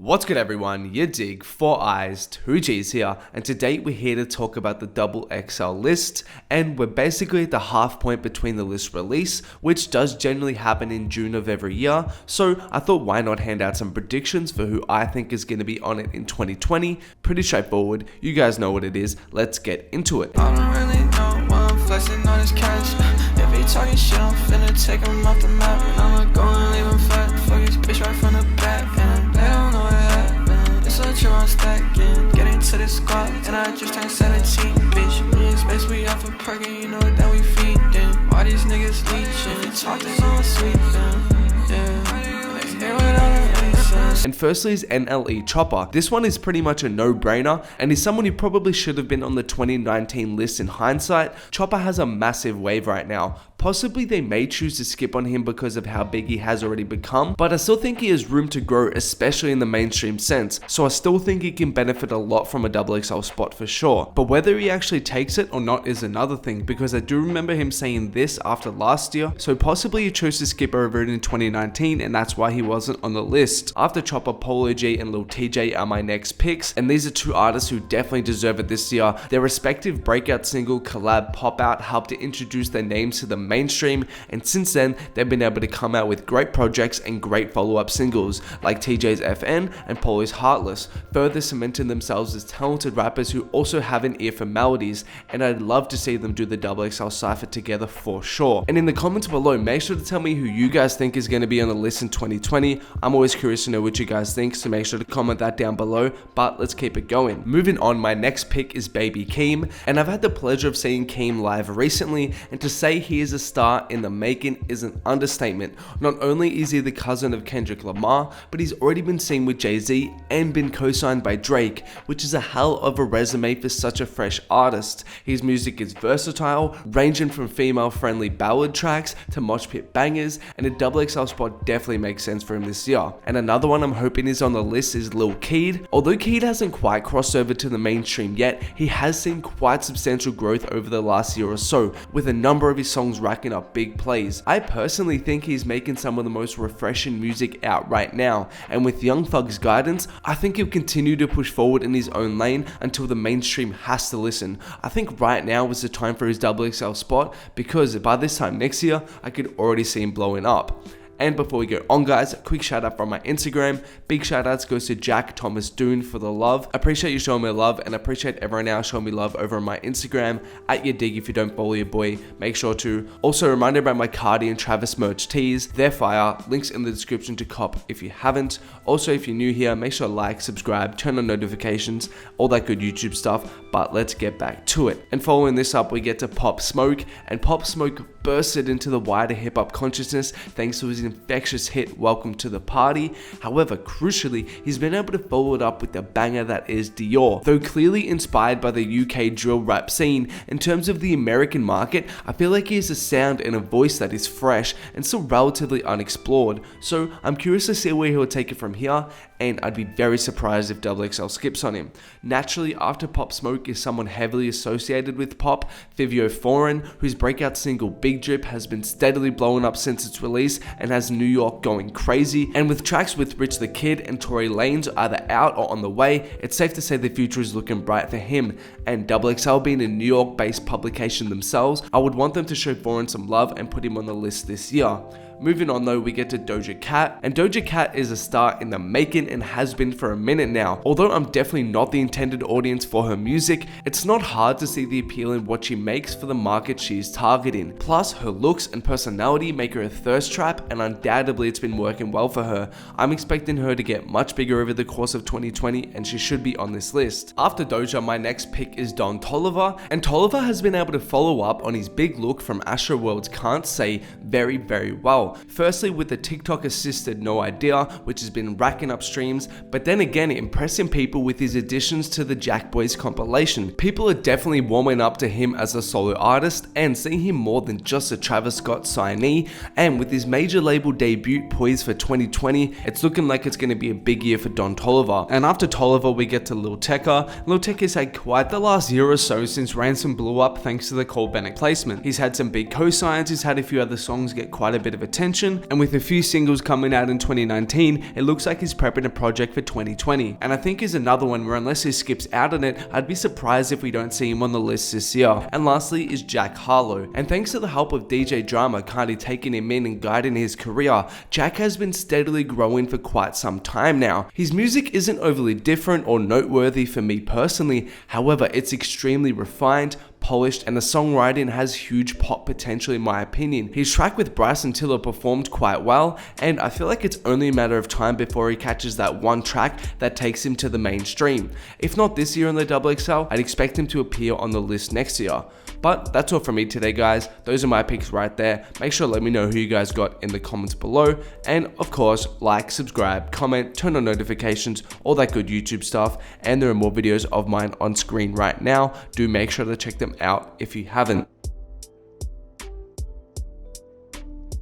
What's good everyone, yadiiiigg, 4 eyes, 2 G's here, and today we're here to talk about the XXL list, and we're basically at the half point between the list release, which does generally happen in June of every year, so I thought why not hand out some predictions for who I think is going to be on it in 2020. Pretty straightforward, you guys know what it is, let's get into it. I don't really know why I'm flexing on his cash. If he talking shit, I'm finna take him off the map, and I'ma go and leave him fat. Fuck his bitch right from the back, and they don't know what happened. It's a true I'm stacking, getting to the squad, and I just turned 17, bitch. Me and Space, we off a perk, and you know that we feed them. Why these niggas leeching? Talking on sweet them, yeah. They hear what I say. And firstly is NLE Choppa. This one is pretty much a no-brainer and is someone who probably should have been on the 2019 list in hindsight. Choppa has a massive wave right now. Possibly they may choose to skip on him because of how big he has already become, but I still think he has room to grow, especially in the mainstream sense, so I still think he can benefit a lot from a XXL spot for sure. But whether he actually takes it or not is another thing, because I do remember him saying this after last year, so possibly he chose to skip over it in 2019 and that's why he wasn't on the list. After Choppa, Polo G and Lil TJ are my next picks, and these are two artists who definitely deserve it this year. Their respective breakout single, collab, pop out helped to introduce their names to the mainstream, and since then they've been able to come out with great projects and great follow-up singles like TJ's FN and Polo's Heartless, further cementing themselves as talented rappers who also have an ear for melodies, and I'd love to see them do the XXL cypher together for sure. And in the comments below, make sure to tell me who you guys think is going to be on the list in 2020. I'm always curious to know what you guys think, so make sure to comment that down below, but let's keep it going. Moving on, my next pick is Baby Keem, and I've had the pleasure of seeing Keem live recently, and to say he is a star in the making is an understatement. Not only is he the cousin of Kendrick Lamar, but he's already been seen with Jay-Z and been co-signed by Drake, which is a hell of a resume for such a fresh artist. His music is versatile, ranging from female-friendly ballad tracks to mosh pit bangers, and a XXL spot definitely makes sense for him this year. And another one I'm hoping is on the list is Lil Keed. Although Keed hasn't quite crossed over to the mainstream yet, he has seen quite substantial growth over the last year or so, with a number of his songs racking up big plays. I personally think he's making some of the most refreshing music out right now, and with Young Thug's guidance, I think he'll continue to push forward in his own lane until the mainstream has to listen. I think right now is the time for his XXL spot, because by this time next year, I could already see him blowing up. And before we go on guys, a quick shout out from my Instagram. Big shout outs goes to Jack Thomas Doon for the love. I appreciate you showing me love, and I appreciate everyone else showing me love over on my Instagram at yadiiiigg. If you don't follow your boy, make sure to. Also, a reminder about my Cardi and Travis merch tees. They're fire. Links in the description to cop if you haven't. Also, if you're new here, make sure to like, subscribe, turn on notifications, all that good YouTube stuff. But let's get back to it. And following this up, we get to Pop Smoke, and Pop Smoke bursted into the wider hip-hop consciousness thanks to his infectious hit Welcome to the Party. However, crucially, he's been able to follow it up with the banger that is Dior. Though clearly inspired by the UK drill rap scene, in terms of the American market, I feel like he has a sound and a voice that is fresh and still relatively unexplored, so I'm curious to see where he'll take it from here, and I'd be very surprised if XXL skips on him. Naturally, after Pop Smoke is someone heavily associated with pop, Fivio Foreign, whose breakout single Big Drip has been steadily blowing up since its release and has New York going crazy, and with tracks with Rich the Kid and Tory Lanez either out or on the way, it's safe to say the future is looking bright for him. And XXL being a New York based publication themselves, I would want them to show Foreign some love and put him on the list this year. Moving on though, we get to Doja Cat, and Doja Cat is a star in the making and has been for a minute now. Although I'm definitely not the intended audience for her music, it's not hard to see the appeal in what she makes for the market she is targeting. Plus, her looks and personality make her a thirst trap, and undoubtedly it's been working well for her. I'm expecting her to get much bigger over the course of 2020, and she should be on this list. After Doja, my next pick is Don Tolliver, and Tolliver has been able to follow up on his big look from Astroworld's Can't Say very well. Firstly with the TikTok assisted No Idea, which has been racking up streams, but then again impressing people with his additions to the Jack Boys compilation. People are definitely warming up to him as a solo artist and seeing him more than just a Travis Scott signee, and with his major label debut poised for 2020, it's looking like it's going to be a big year for Don Tolliver. And after Tolliver we get to Lil Tecca. Lil Tecca's had quite the last year or so since Ransom blew up thanks to the Cole Bennett placement. He's had some big co-signs, he's had a few other songs get quite a bit of attention, attention, and with a few singles coming out in 2019, it looks like he's prepping a project for 2020. And I think is another one where unless he skips out on it, I'd be surprised if we don't see him on the list this year. And lastly is Jack Harlow. And thanks to the help of DJ Drama kindly taking him in and guiding his career, Jack has been steadily growing for quite some time now. His music isn't overly different or noteworthy for me personally, however, it's extremely refined, polished, and the songwriting has huge pop potential in my opinion. His track with Bryson Tiller performed quite well, and I feel like it's only a matter of time before he catches that one track that takes him to the mainstream. If not this year on the XXL, I'd expect him to appear on the list next year. But that's all from me today, guys. Those are my picks right there. Make sure to let me know who you guys got in the comments below, and of course, like, subscribe, comment, turn on notifications, all that good YouTube stuff. And there are more videos of mine on screen right now. Do make sure to check them out if you haven't.